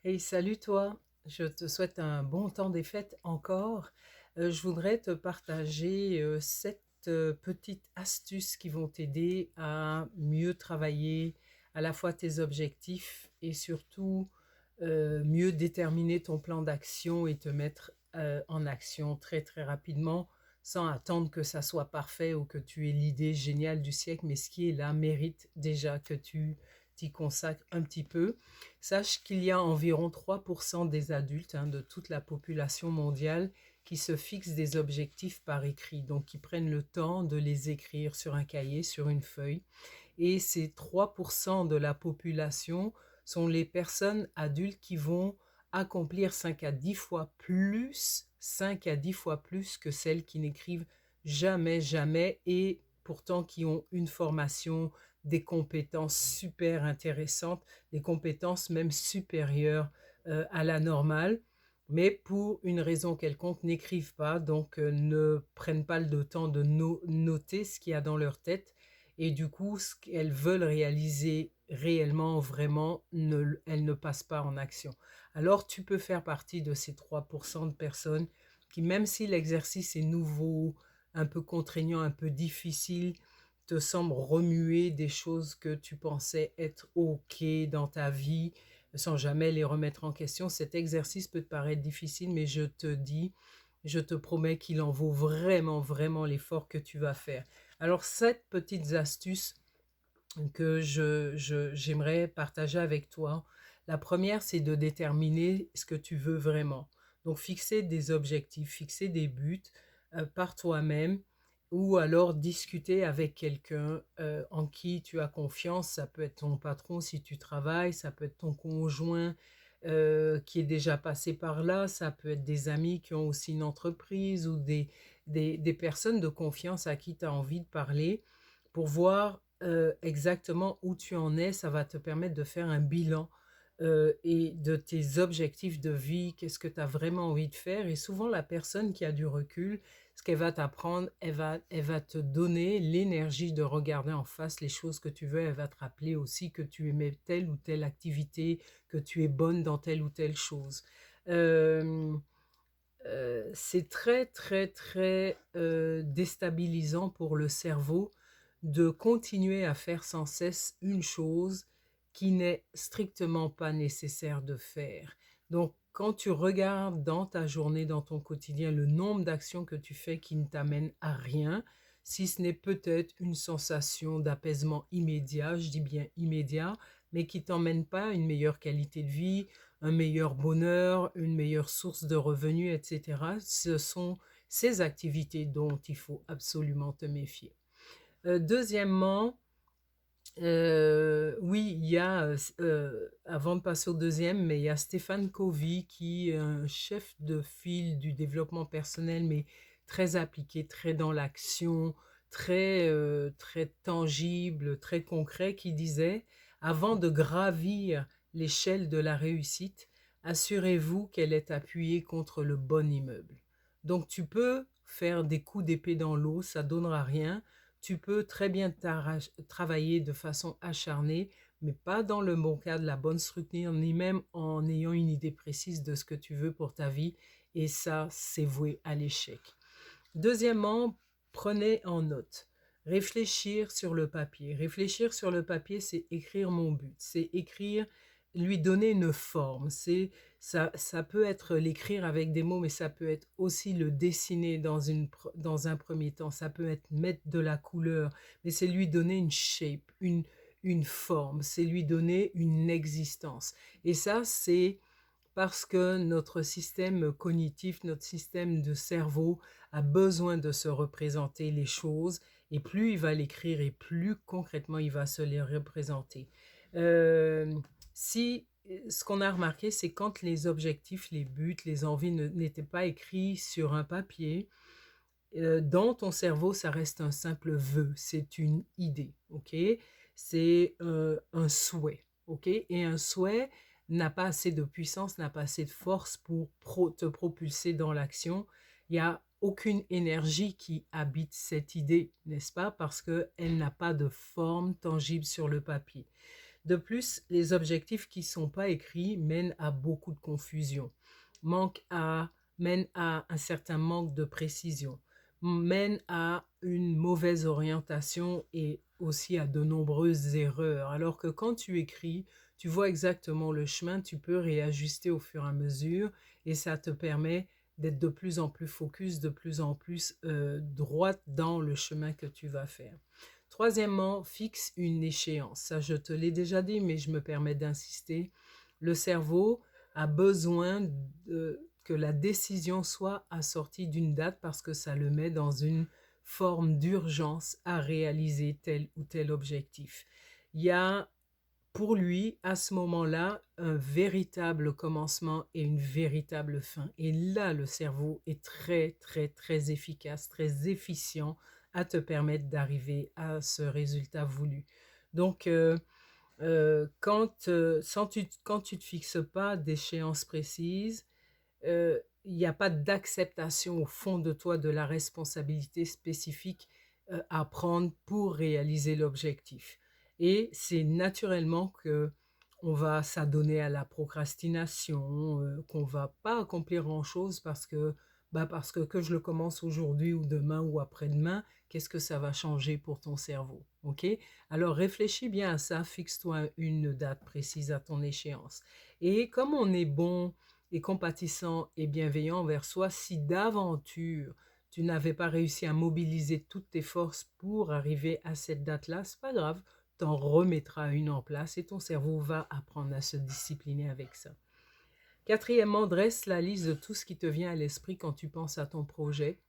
Hey, salut toi. Je te souhaite un bon temps des fêtes encore. Je voudrais te partager 7 petites astuces qui vont t'aider à mieux travailler à la fois tes objectifs et surtout mieux déterminer ton plan d'action et te mettre en action très très rapidement sans attendre que ça soit parfait ou que tu aies l'idée géniale du siècle, mais ce qui est là mérite déjà que tu t'y consacres un petit peu. Sache qu'il y a environ 3% des adultes, de toute la population mondiale, qui se fixent des objectifs par écrit, donc qui prennent le temps de les écrire sur un cahier, sur une feuille. Et ces 3% de la population sont les personnes adultes qui vont accomplir 5 à 10 fois plus que celles qui n'écrivent jamais, jamais, et pourtant qui ont une formation, des compétences super intéressantes, des compétences même supérieures à la normale, mais pour une raison quelconque n'écrivent pas, donc ne prennent pas le temps de noter ce qu'il y a dans leur tête, et du coup, ce qu'elles veulent réaliser réellement, vraiment, elles ne passent pas en action. Alors, tu peux faire partie de ces 3% de personnes qui, même si l'exercice est nouveau, un peu contraignant, un peu difficile, te semble remuer des choses que tu pensais être OK dans ta vie, sans jamais les remettre en question. Cet exercice peut te paraître difficile, mais je te promets qu'il en vaut vraiment, vraiment l'effort que tu vas faire. Alors, 7 petites astuces que j'aimerais partager avec toi. La première, c'est de déterminer ce que tu veux vraiment. Donc, fixer des objectifs, fixer des buts par toi-même, ou alors discuter avec quelqu'un en qui tu as confiance. Ça peut être ton patron si tu travailles, ça peut être ton conjoint qui est déjà passé par là, ça peut être des amis qui ont aussi une entreprise ou des personnes de confiance à qui tu as envie de parler pour voir exactement où tu en es. Ça va te permettre de faire un bilan et de tes objectifs de vie, qu'est-ce que tu as vraiment envie de faire. Et souvent, la personne qui a du recul, ce qu'elle va t'apprendre, elle va te donner l'énergie de regarder en face les choses que tu veux. Elle va te rappeler aussi que tu aimais telle ou telle activité, que tu es bonne dans telle ou telle chose. Euh, c'est très, très, très déstabilisant pour le cerveau de continuer à faire sans cesse une chose qui n'est strictement pas nécessaire de faire. Donc, quand tu regardes dans ta journée, dans ton quotidien, le nombre d'actions que tu fais qui ne t'amènent à rien, si ce n'est peut-être une sensation d'apaisement immédiat, je dis bien immédiat, mais qui t'emmène pas à une meilleure qualité de vie, un meilleur bonheur, une meilleure source de revenus, etc. Ce sont ces activités dont il faut absolument te méfier. Deuxièmement, oui, il y a, avant de passer au deuxième, mais il y a Stéphane Covey qui est un chef de file du développement personnel, mais très appliqué, très dans l'action, très tangible, très concret, qui disait, avant de gravir l'échelle de la réussite, assurez-vous qu'elle est appuyée contre le bon immeuble. Donc tu peux faire des coups d'épée dans l'eau, ça donnera rien. Tu peux très bien travailler de façon acharnée, mais pas dans le bon cadre, la bonne structure, ni même en ayant une idée précise de ce que tu veux pour ta vie. Et ça, c'est voué à l'échec. Deuxièmement, prenez en note. Réfléchir sur le papier. Réfléchir sur le papier, c'est écrire mon but. C'est écrire, lui donner une forme. Ça peut être l'écrire avec des mots, mais ça peut être aussi le dessiner dans un premier temps. Ça peut être mettre de la couleur, mais c'est lui donner une shape, une forme. C'est lui donner une existence. Et ça, c'est parce que notre système cognitif, notre système de cerveau a besoin de se représenter les choses, et plus il va l'écrire et plus concrètement il va se les représenter. Euh, si ce qu'on a remarqué, c'est quand les objectifs, les buts, les envies n'étaient pas écrits sur un papier, dans ton cerveau, ça reste un simple vœu, c'est une idée, ok? C'est un souhait, ok? Et un souhait n'a pas assez de puissance, n'a pas assez de force pour te propulser dans l'action. Il n'y a aucune énergie qui habite cette idée, n'est-ce pas? Parce qu'elle n'a pas de forme tangible sur le papier. De plus, les objectifs qui ne sont pas écrits mènent à beaucoup de confusion, manquent à, mènent à un certain manque de précision, mènent à une mauvaise orientation et aussi à de nombreuses erreurs. Alors que quand tu écris, tu vois exactement le chemin, tu peux réajuster au fur et à mesure et ça te permet d'être de plus en plus focus, de plus en plus droite dans le chemin que tu vas faire. Troisièmement, fixe une échéance. Ça, je te l'ai déjà dit, mais je me permets d'insister. Le cerveau a besoin que la décision soit assortie d'une date parce que ça le met dans une forme d'urgence à réaliser tel ou tel objectif. Il y a pour lui, à ce moment-là, un véritable commencement et une véritable fin. Et là, le cerveau est très, très, très efficace, très efficient à te permettre d'arriver à ce résultat voulu. Donc, quand tu ne te fixes pas d'échéance précise, il n'y a pas d'acceptation au fond de toi de la responsabilité spécifique à prendre pour réaliser l'objectif. Et c'est naturellement que on va s'adonner à la procrastination, qu'on va pas accomplir grand-chose parce que je le commence aujourd'hui ou demain ou après-demain, qu'est-ce que ça va changer pour ton cerveau, ok? Alors réfléchis bien à ça, fixe-toi une date précise à ton échéance. Et comme on est bon et compatissant et bienveillant envers soi, si d'aventure tu n'avais pas réussi à mobiliser toutes tes forces pour arriver à cette date-là, c'est pas grave, t'en remettras une en place et ton cerveau va apprendre à se discipliner avec ça. Quatrièmement, dresse la liste de tout ce qui te vient à l'esprit quand tu penses à ton projet,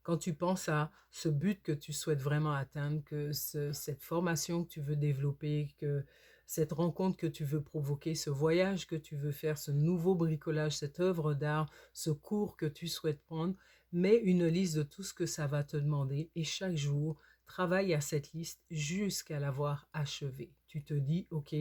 quand tu penses à ce but que tu souhaites vraiment atteindre, cette formation que tu veux développer, que cette rencontre que tu veux provoquer, ce voyage que tu veux faire, ce nouveau bricolage, cette œuvre d'art, ce cours que tu souhaites prendre, mets une liste de tout ce que ça va te demander et chaque jour, travaille à cette liste jusqu'à l'avoir achevée. Tu te dis, OK,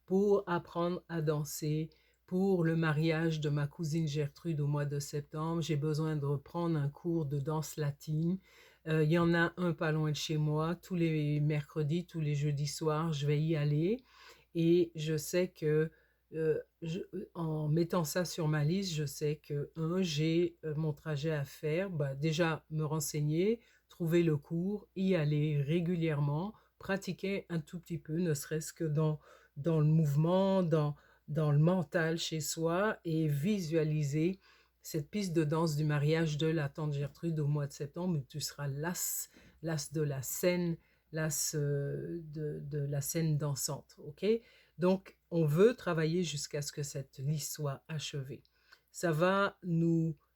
pour apprendre à danser, pour le mariage de ma cousine Gertrude au mois de septembre, j'ai besoin de reprendre un cours de danse latine. Il y en a un pas loin de chez moi, tous les mercredis, tous les jeudis soirs, je vais y aller. Et je sais que en mettant ça sur ma liste, je sais que, j'ai mon trajet à faire, bah, déjà me renseigner, trouver le cours, y aller régulièrement, pratiquer un tout petit peu, ne serait-ce que dans le mouvement, dans le mental chez soi et visualiser cette piste de danse du mariage de la tante Gertrude au mois de septembre où tu seras las de la scène, las de la scène dansante. Ok? Donc, on veut travailler jusqu'à ce que cette liste soit achevée.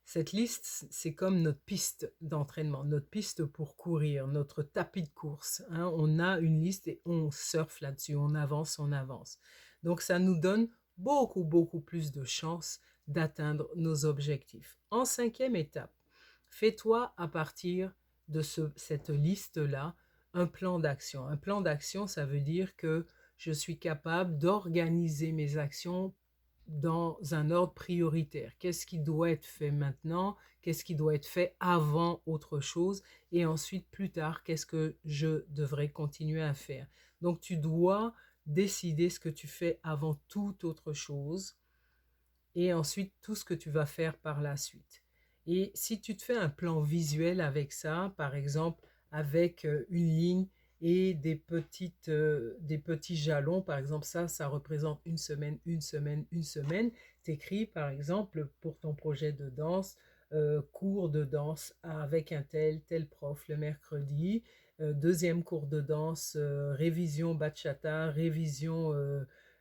Cette liste, c'est comme notre piste d'entraînement, notre piste pour courir, notre tapis de course, hein. On a une liste et on surfe là-dessus, on avance, on avance. Donc, ça nous donne beaucoup, beaucoup plus de chances d'atteindre nos objectifs. En cinquième étape, fais-toi à partir de cette liste-là un plan d'action. Un plan d'action, ça veut dire que je suis capable d'organiser mes actions dans un ordre prioritaire. Qu'est-ce qui doit être fait maintenant? Qu'est-ce qui doit être fait avant autre chose? Et ensuite, plus tard, qu'est-ce que je devrais continuer à faire? Donc, tu dois décider ce que tu fais avant toute autre chose et ensuite tout ce que tu vas faire par la suite. Et si tu te fais un plan visuel avec ça, par exemple avec une ligne et des petits jalons, par exemple ça représente une semaine, une semaine, une semaine, t'écris par exemple pour ton projet de danse, cours de danse avec un tel prof le mercredi, deuxième cours de danse, révision bachata, révision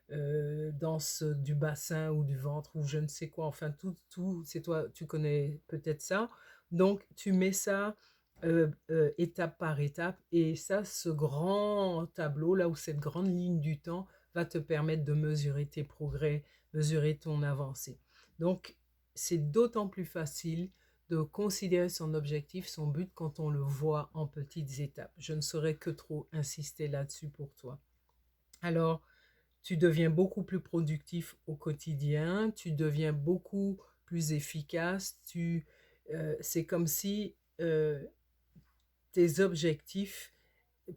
danse du bassin ou du ventre ou je ne sais quoi, enfin tout, c'est toi, tu connais peut-être ça. Donc tu mets ça étape par étape et ça, ce grand tableau là où cette grande ligne du temps va te permettre de mesurer tes progrès, mesurer ton avancée. Donc c'est d'autant plus facile de considérer son objectif, son but quand on le voit en petites étapes. Je ne saurais que trop insister là-dessus pour toi. Alors, tu deviens beaucoup plus productif au quotidien, tu deviens beaucoup plus efficace, c'est comme si tes objectifs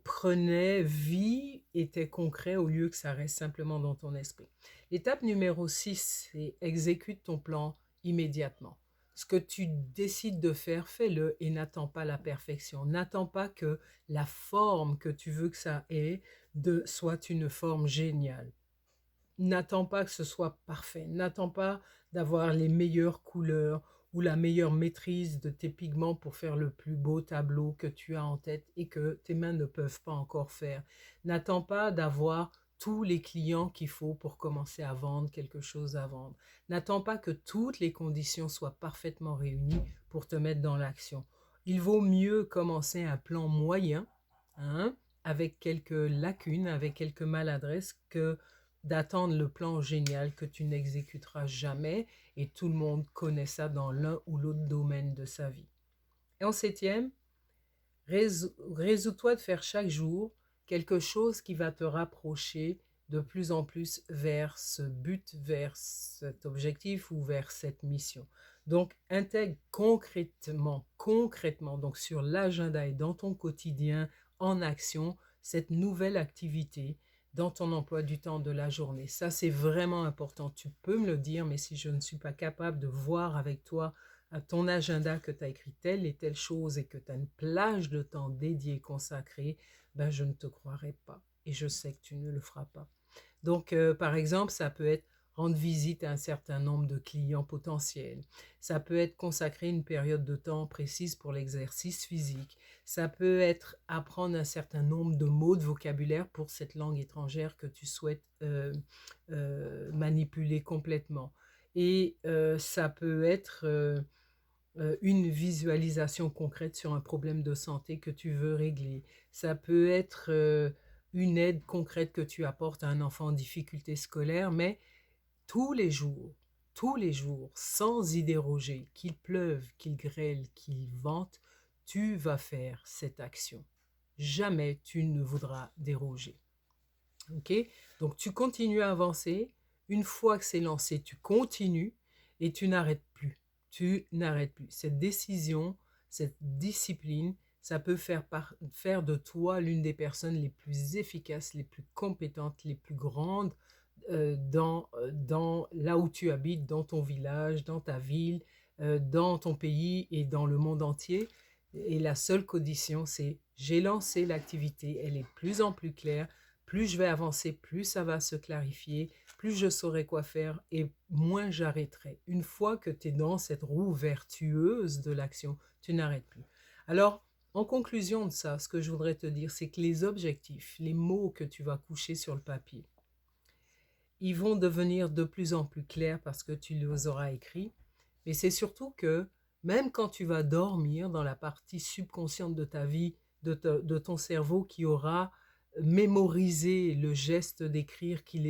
prenait vie, était concret au lieu que ça reste simplement dans ton esprit. L'étape numéro 6, c'est exécute ton plan immédiatement. Ce que tu décides de faire, fais-le et n'attends pas la perfection. N'attends pas que la forme que tu veux que ça ait soit une forme géniale. N'attends pas que ce soit parfait. N'attends pas d'avoir les meilleures couleurs ou la meilleure maîtrise de tes pigments pour faire le plus beau tableau que tu as en tête et que tes mains ne peuvent pas encore faire. N'attends pas d'avoir tous les clients qu'il faut pour commencer à vendre quelque chose à vendre. N'attends pas que toutes les conditions soient parfaitement réunies pour te mettre dans l'action. Il vaut mieux commencer un plan moyen, hein, avec quelques lacunes, avec quelques maladresses, que d'attendre le plan génial que tu n'exécuteras jamais, et tout le monde connaît ça dans l'un ou l'autre domaine de sa vie. Et en septième, résous-toi de faire chaque jour quelque chose qui va te rapprocher de plus en plus vers ce but, vers cet objectif ou vers cette mission. Donc, intègre concrètement, donc sur l'agenda et dans ton quotidien, en action, cette nouvelle activité dans ton emploi du temps de la journée. Ça, c'est vraiment important. Tu peux me le dire, mais si je ne suis pas capable de voir avec toi à ton agenda que tu as écrit telle et telle chose et que tu as une plage de temps dédiée, consacrée, ben je ne te croirai pas. Et je sais que tu ne le feras pas. Donc, par exemple, ça peut être rendre visite à un certain nombre de clients potentiels. Ça peut être consacrer une période de temps précise pour l'exercice physique. Ça peut être apprendre un certain nombre de mots de vocabulaire pour cette langue étrangère que tu souhaites manipuler complètement. Et ça peut être une visualisation concrète sur un problème de santé que tu veux régler. Ça peut être une aide concrète que tu apportes à un enfant en difficulté scolaire, mais tous les jours, sans y déroger, qu'il pleuve, qu'il grêle, qu'il vente, tu vas faire cette action. Jamais tu ne voudras déroger. Ok? Donc tu continues à avancer. Une fois que c'est lancé, tu continues et tu n'arrêtes plus. Tu n'arrêtes plus. Cette décision, cette discipline, ça peut faire de toi l'une des personnes les plus efficaces, les plus compétentes, les plus grandes dans là où tu habites, dans ton village, dans ta ville, dans ton pays et dans le monde entier. Et la seule condition, c'est j'ai lancé l'activité, elle est de plus en plus claire. Plus je vais avancer, plus ça va se clarifier, plus je saurai quoi faire et moins j'arrêterai. Une fois que tu es dans cette roue vertueuse de l'action, tu n'arrêtes plus. Alors, en conclusion de ça, ce que je voudrais te dire, c'est que les objectifs, les mots que tu vas coucher sur le papier, ils vont devenir de plus en plus clairs parce que tu les auras écrits. Mais c'est surtout que même quand tu vas dormir dans la partie subconsciente de ta vie, de ton cerveau qui aura mémorisé le geste d'écrire, qui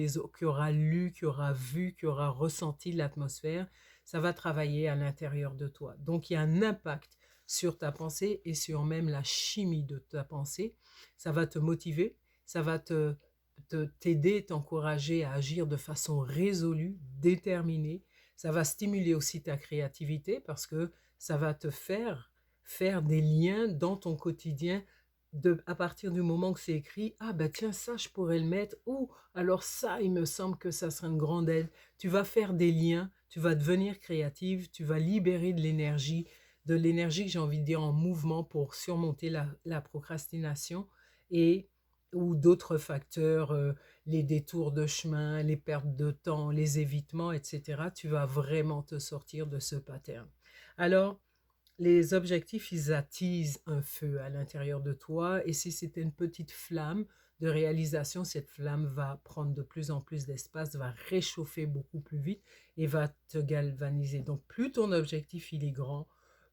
aura lu, qui aura vu, qui aura ressenti l'atmosphère, ça va travailler à l'intérieur de toi. Donc il y a un impact sur ta pensée et sur même la chimie de ta pensée. Ça va te motiver, ça va t'aider, t'encourager à agir de façon résolue, déterminée. Ça va stimuler aussi ta créativité parce que ça va te faire des liens dans ton quotidien à partir du moment que c'est écrit, ah ben tiens, ça je pourrais le mettre, ou alors ça, il me semble que ça serait une grande aide. Tu vas faire des liens, tu vas devenir créative, tu vas libérer de l'énergie que j'ai envie de dire en mouvement pour surmonter la procrastination et ou d'autres facteurs, les détours de chemin, les pertes de temps, les évitements, etc. Tu vas vraiment te sortir de ce pattern. Alors, les objectifs, ils attisent un feu à l'intérieur de toi et si c'est une petite flamme de réalisation, cette flamme va prendre de plus en plus d'espace, va réchauffer beaucoup plus vite et va te galvaniser. Donc, plus ton objectif, il est grand,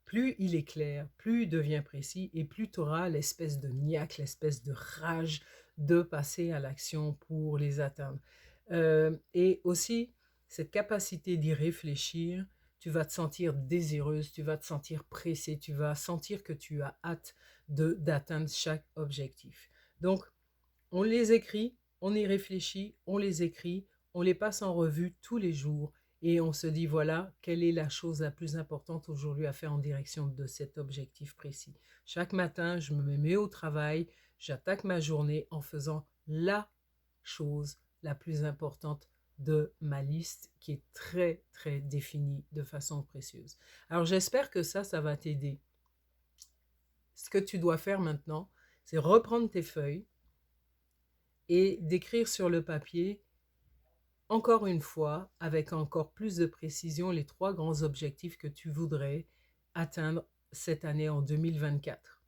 plus il est clair, plus il devient précis et plus tu auras l'espèce de niaque, l'espèce de rage de passer à l'action pour les atteindre. Et aussi, cette capacité d'y réfléchir, tu vas te sentir désireuse, tu vas te sentir pressée, tu vas sentir que tu as hâte d'atteindre chaque objectif. Donc, on les écrit, on y réfléchit, on les écrit, on les passe en revue tous les jours et on se dit, voilà, quelle est la chose la plus importante aujourd'hui à faire en direction de cet objectif précis. Chaque matin, je me mets au travail, j'attaque ma journée en faisant la chose la plus importante de ma liste qui est très, très définie de façon précieuse. Alors, j'espère que ça va t'aider. Ce que tu dois faire maintenant, c'est reprendre tes feuilles et d'écrire sur le papier, encore une fois, avec encore plus de précision, les 3 grands objectifs que tu voudrais atteindre cette année en 2024.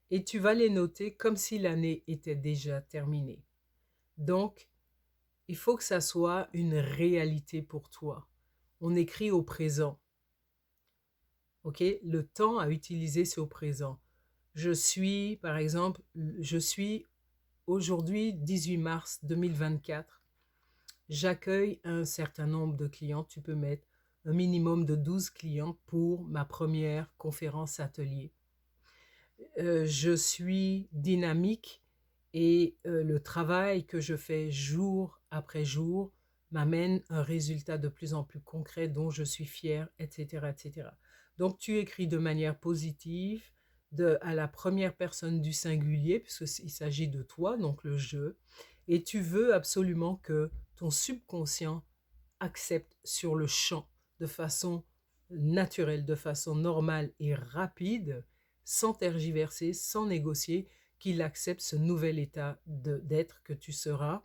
Et tu vas les noter comme si l'année était déjà terminée. Donc, il faut que ça soit une réalité pour toi. On écrit au présent. OK? Le temps à utiliser, c'est au présent. Je suis, par exemple, je suis aujourd'hui 18 mars 2024. J'accueille un certain nombre de clients. Tu peux mettre un minimum de 12 clients pour ma première conférence atelier. Je suis dynamique et le travail que je fais jour après jour m'amène un résultat de plus en plus concret dont je suis fière, etc., etc. Donc tu écris de manière positive à la première personne du singulier, puisqu'il s'agit de toi, donc le je, et tu veux absolument que ton subconscient accepte sur le champ de façon naturelle, de façon normale et rapide, sans tergiverser, sans négocier, qu'il accepte ce nouvel état d'être que tu seras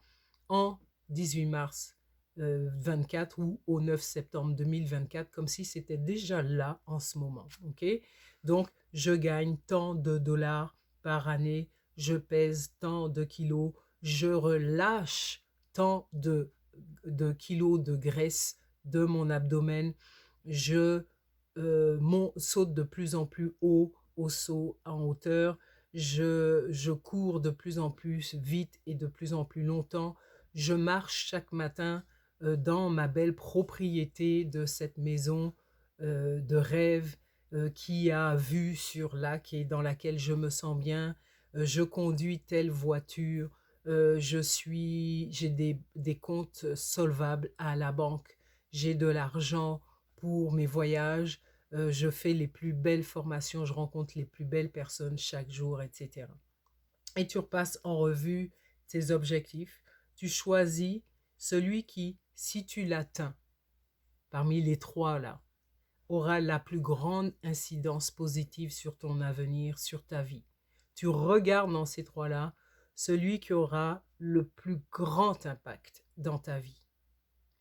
en 18 mars 24 ou au 9 septembre 2024, comme si c'était déjà là en ce moment. Okay? Donc, je gagne tant de dollars par année, je pèse tant de kilos, je relâche tant de kilos de graisse de mon abdomen, je saute de plus en plus haut au saut en hauteur, je cours de plus en plus vite et de plus en plus longtemps, je marche chaque matin dans ma belle propriété de cette maison de rêve qui a vue sur lac et dans laquelle je me sens bien, je conduis telle voiture, j'ai des comptes solvables à la banque, j'ai de l'argent pour mes voyages, je fais les plus belles formations, je rencontre les plus belles personnes chaque jour, etc. Et tu repasses en revue tes objectifs, tu choisis celui qui, si tu l'atteins, parmi les 3 là, aura la plus grande incidence positive sur ton avenir, sur ta vie. Tu regardes dans ces 3 là celui qui aura le plus grand impact dans ta vie,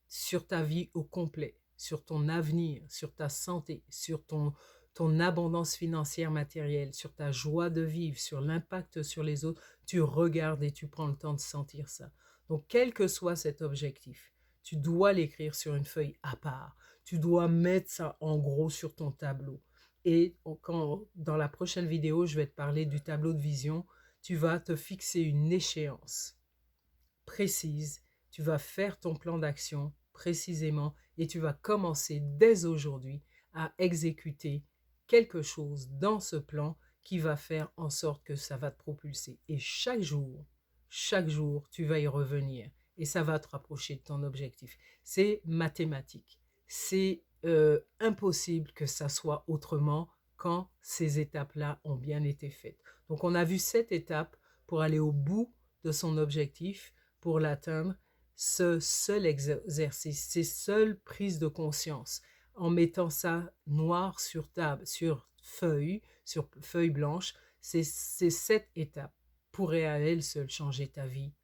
sur ta vie au complet, sur ton avenir, sur ta santé, sur ton abondance financière matérielle, sur ta joie de vivre, sur l'impact sur les autres. Tu regardes et tu prends le temps de sentir ça. Donc, quel que soit cet objectif, tu dois l'écrire sur une feuille à part. Tu dois mettre ça en gros sur ton tableau. Et dans la prochaine vidéo, je vais te parler du tableau de vision. Tu vas te fixer une échéance précise. Tu vas faire ton plan d'action précisément et tu vas commencer dès aujourd'hui à exécuter quelque chose dans ce plan qui va faire en sorte que ça va te propulser. Et chaque jour, tu vas y revenir et ça va te rapprocher de ton objectif. C'est mathématique. C'est impossible que ça soit autrement quand ces étapes-là ont bien été faites. Donc, on a vu 7 étapes pour aller au bout de son objectif, pour l'atteindre. Ce seul exercice, ces seules prises de conscience, en mettant ça noir sur feuille blanche, ces 7 étapes pourraient à elles seules changer ta vie.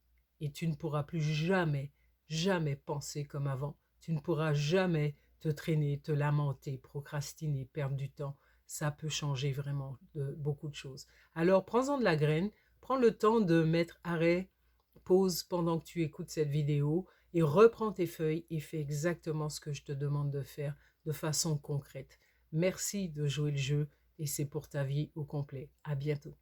Et tu ne pourras plus jamais, jamais penser comme avant. Tu ne pourras jamais te traîner, te lamenter, procrastiner, perdre du temps. Ça peut changer vraiment beaucoup de choses. Alors, prends-en de la graine, prends le temps de mettre arrêt, pause pendant que tu écoutes cette vidéo et reprends tes feuilles et fais exactement ce que je te demande de faire de façon concrète. Merci de jouer le jeu et c'est pour ta vie au complet. À bientôt.